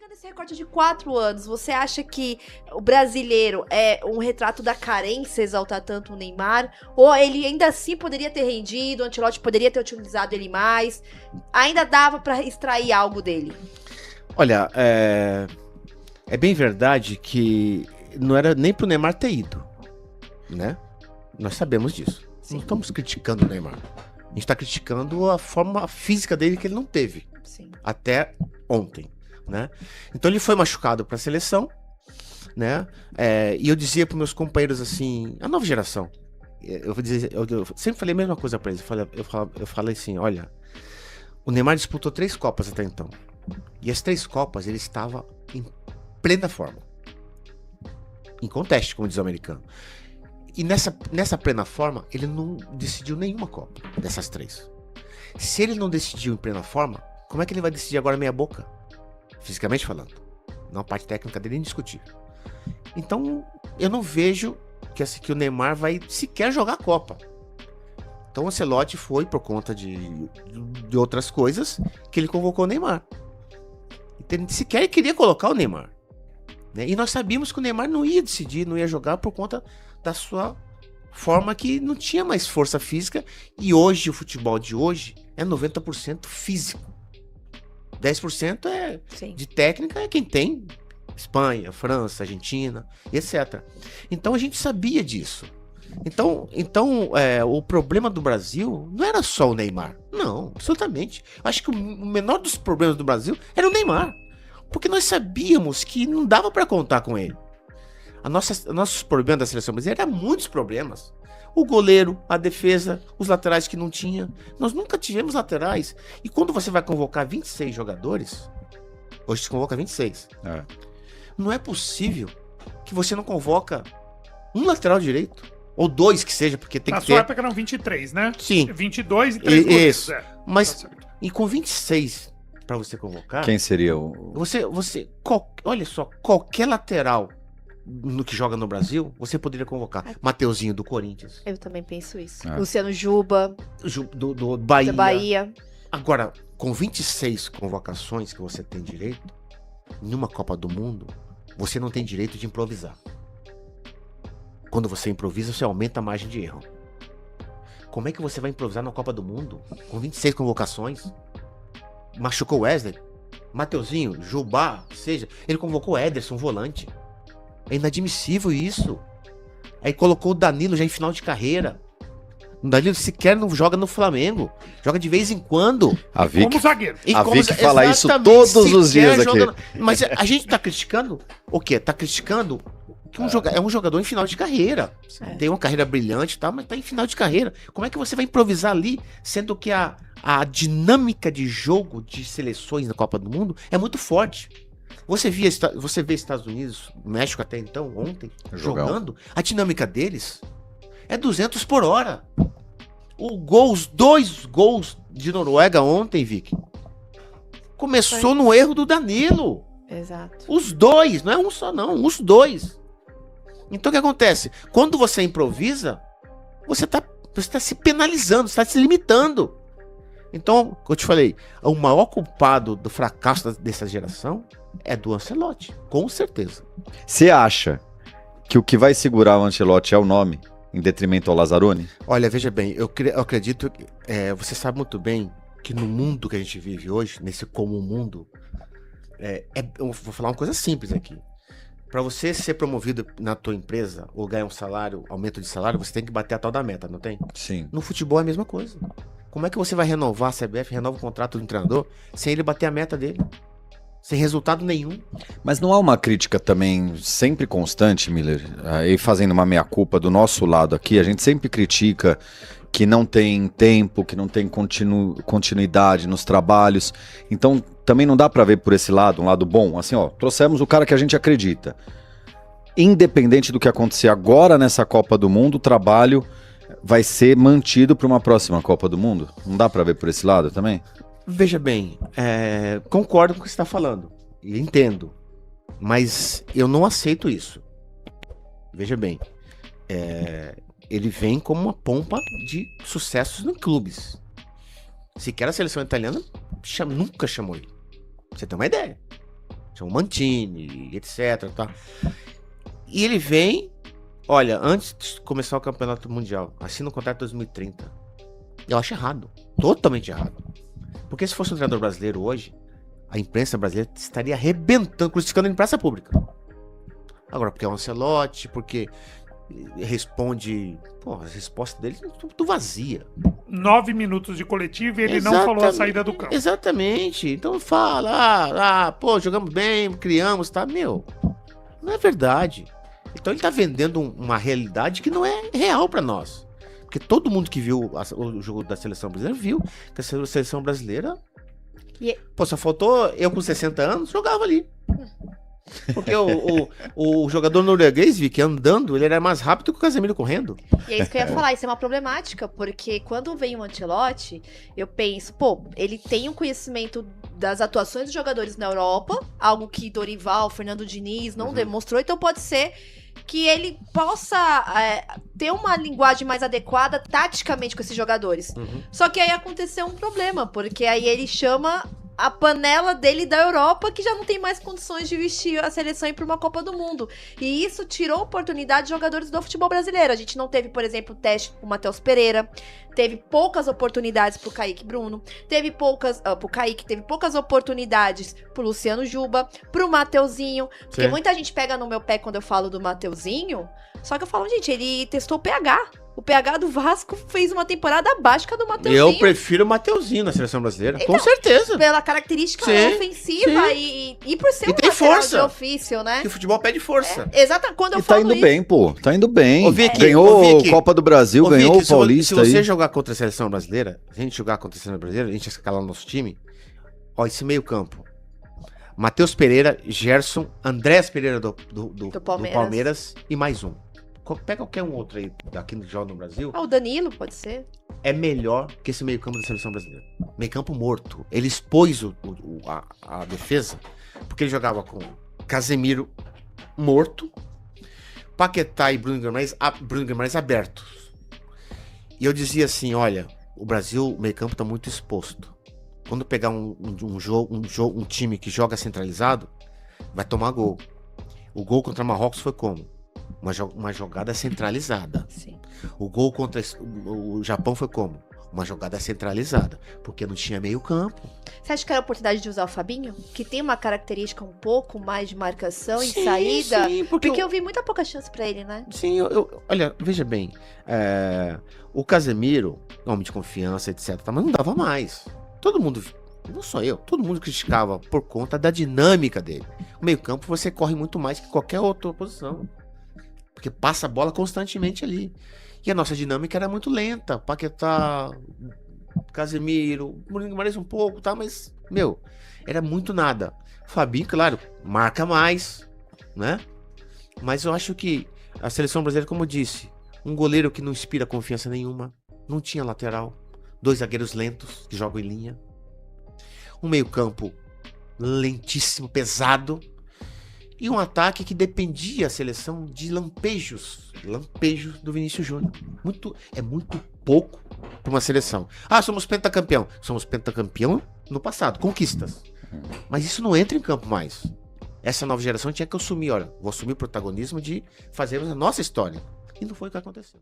Pegando esse recorte de 4 anos, você acha que o brasileiro é um retrato da carência exaltar tanto o Neymar? Ou ele ainda assim poderia ter rendido, o Ancelotti poderia ter utilizado ele mais? Ainda dava pra extrair algo dele? Olha, é bem verdade que não era nem pro Neymar ter ido, né? Nós sabemos disso. Não estamos criticando o Neymar. A gente está criticando a forma física dele que ele não teve. Sim. Até ontem, né? Então ele foi machucado para a seleção, né? E eu dizia para meus companheiros assim, a nova geração, eu sempre falei a mesma coisa para eles. Eu falei assim, olha, o Neymar disputou 3 Copas até então. E as 3 Copas ele estava em plena forma. Em conteste, como diz o americano. E nessa plena forma, ele não decidiu nenhuma Copa dessas 3. Se ele não decidiu em plena forma, como é que ele vai decidir agora meia boca? Fisicamente falando. Não, a parte técnica dele é indiscutível. Então, eu não vejo que o Neymar vai sequer jogar a Copa. Então o Ancelotti foi por conta de outras coisas que ele convocou o Neymar. Então, ele sequer queria colocar o Neymar. Né? E nós sabíamos que o Neymar não ia decidir, não ia jogar por conta da sua forma que não tinha mais força física. E hoje, o futebol de hoje é 90% físico. 10% de técnica é quem tem. Espanha, França, Argentina, etc. Então a gente sabia disso. Então o problema do Brasil não era só o Neymar. Não, absolutamente. Acho que o menor dos problemas do Brasil era o Neymar. Porque nós sabíamos que não dava para contar com ele. Nossos problemas da seleção brasileira eram muitos problemas. O goleiro, a defesa, os laterais que não tinha. Nós nunca tivemos laterais. E quando você vai convocar 26 jogadores, hoje se convoca 26. Não é possível que você não convoca um lateral direito. Ou 2 que seja, porque tem que ter... Na sua época eram 23, né? Sim. 22 e 3 goleiros. Isso. Mas, e com 26 pra você convocar... Quem seria o... Olha só, qualquer lateral no que joga no Brasil, você poderia convocar. Mateuzinho do Corinthians. Eu também penso isso. Luciano Juba. Do Bahia. Da Bahia. Agora, com 26 convocações que você tem direito, numa Copa do Mundo, você não tem direito de improvisar. Quando você improvisa, você aumenta a margem de erro. Como é que você vai improvisar na Copa do Mundo? Com 26 convocações? Machucou o Wesley? Mateuzinho, Jubá, seja. Ele convocou o Ederson, volante. É inadmissível isso. Aí colocou o Danilo já em final de carreira. O Danilo sequer não joga no Flamengo. Joga de vez em quando. Como zagueiro. A Vicky fala isso todos os dias aqui. Mas a gente tá criticando o quê? Tá criticando que é um jogador em final de carreira. Tem uma carreira brilhante e tal, mas tá em final de carreira. Como é que você vai improvisar ali, sendo que a dinâmica de jogo de seleções na Copa do Mundo é muito forte. Você vê Estados Unidos, México até então, ontem, jogando, a dinâmica deles é 200 por hora. Os 2 gols de Noruega ontem, Vicky, começou no erro do Danilo. Exato. Os 2, não é um só não, os 2. Então o que acontece? Quando você improvisa, você tá se penalizando, você tá se limitando. Então, como eu te falei, o maior culpado do fracasso dessa geração é do Ancelotti, com certeza. Você acha que o que vai segurar o Ancelotti é o nome, em detrimento ao Lazzaroni? Olha, veja bem, eu acredito que você sabe muito bem que no mundo que a gente vive hoje, nesse comum mundo, eu vou falar uma coisa simples aqui. Para você ser promovido na tua empresa ou ganhar um salário, aumento de salário, você tem que bater a tal da meta, não tem? Sim. No futebol é a mesma coisa. Como é que você vai renovar a CBF, renova o contrato do treinador, sem ele bater a meta dele? Sem resultado nenhum. Mas não há uma crítica também sempre constante, Miller? Aí fazendo uma meia-culpa do nosso lado aqui, a gente sempre critica que não tem tempo, que não tem continuidade nos trabalhos. Então também não dá pra ver por esse lado, um lado bom. Assim, trouxemos o cara que a gente acredita. Independente do que acontecer agora nessa Copa do Mundo, o trabalho vai ser mantido para uma próxima Copa do Mundo? Não dá pra ver por esse lado também? Veja bem, concordo com o que você está falando, e entendo, mas eu não aceito isso. Veja bem, ele vem como uma pompa de sucessos em clubes. Sequer a seleção italiana nunca chamou ele. Pra você ter uma ideia. Tinha o Mantini, etc. Tá? E ele vem, olha, antes de começar o campeonato mundial, assina um contrato 2030. Eu acho errado, totalmente errado. Porque se fosse um treinador brasileiro hoje, a imprensa brasileira estaria arrebentando, crucificando em praça pública. Agora, porque é um Ancelotti, porque responde... Pô, a resposta dele é tudo vazia. 9 minutos de coletivo e ele não falou a saída do campo. Exatamente. Então fala, pô, jogamos bem, criamos, tá? Meu, não é verdade. Então ele tá vendendo uma realidade que não é real pra nós. Porque todo mundo que viu o jogo da seleção brasileira viu que a seleção brasileira... Pô, só faltou eu com 60 anos, jogava ali. Porque o jogador norueguês, Vicky, andando, ele era mais rápido que o Casemiro correndo. E é isso que eu ia falar, isso é uma problemática, porque quando vem o Ancelotti, eu penso, pô, ele tem um conhecimento das atuações dos jogadores na Europa, algo que Dorival, Fernando Diniz não demonstrou, então pode ser que ele possa ter uma linguagem mais adequada taticamente com esses jogadores. Só que aí aconteceu um problema, porque aí ele chama a panela dele da Europa, que já não tem mais condições de vestir a seleção e ir para uma Copa do Mundo. E isso tirou oportunidade de jogadores do futebol brasileiro. A gente não teve, por exemplo, teste pro Matheus Pereira, teve poucas oportunidades pro Kaique Bruno, teve poucas oportunidades pro Luciano Juba, pro Mateuzinho, porque Sim. muita gente pega no meu pé quando eu falo do Mateuzinho, só que eu falo, gente, ele testou o PH. O PH do Vasco fez uma temporada abaixo que a do Mateuzinho. Eu prefiro o Mateuzinho na seleção brasileira, Então, com certeza. Pela característica Sim, ofensiva e por ser E um tem lateral força. de ofício, né? Que o futebol pede força. Exato, quando eu E tá falo indo isso... bem, pô. Tá indo bem. Ô, Vicky, Ganhou ô, Vicky. Copa do Brasil, Ô, ganhou Vicky, o Paulista se você aí. jogar contra a seleção brasileira, a gente jogar contra a seleção brasileira, a gente escalar o nosso time, ó, esse meio campo. Matheus Pereira, Gerson, Andrés Pereira do Palmeiras e mais um. Pega qualquer um outro aí daqui no jogo no Brasil. Ah, o Danilo, pode ser. É melhor que esse meio campo da seleção brasileira. Meio campo morto. Ele expôs a defesa, porque ele jogava com Casemiro morto, Paquetá e Bruno Guimarães abertos. E eu dizia assim, olha, o Brasil, o meio campo tá muito exposto. Quando pegar um time que joga centralizado, vai tomar gol. O gol contra Marrocos foi como? Uma jogada centralizada. Sim. O gol contra o Japão foi como? Uma jogada centralizada, porque não tinha meio campo. Você acha que era a oportunidade de usar o Fabinho? Que tem uma característica um pouco mais de marcação e saída? Sim, Porque eu vi muita pouca chance pra ele, né? Sim, olha, veja bem, o Casemiro, homem de confiança, etc, mas não dava mais. Todo mundo, não só eu, todo mundo criticava por conta da dinâmica dele. O meio campo você corre muito mais que qualquer outra posição, porque passa a bola constantemente ali. E a nossa dinâmica era muito lenta. Paquetá, Casemiro, Bruno Guimarães um pouco, tá? Mas, era muito nada. Fabinho, claro, marca mais, né? Mas eu acho que a seleção brasileira, como eu disse, um goleiro que não inspira confiança nenhuma, não tinha lateral, 2 zagueiros lentos que jogam em linha, um meio-campo lentíssimo, pesado, e um ataque que dependia a seleção de lampejos do Vinícius Júnior. É muito pouco para uma seleção. Ah, somos pentacampeão. Somos pentacampeão no passado, conquistas. Mas isso não entra em campo mais. Essa nova geração tinha que assumir, olha, vou assumir o protagonismo de fazermos a nossa história. E não foi o que aconteceu.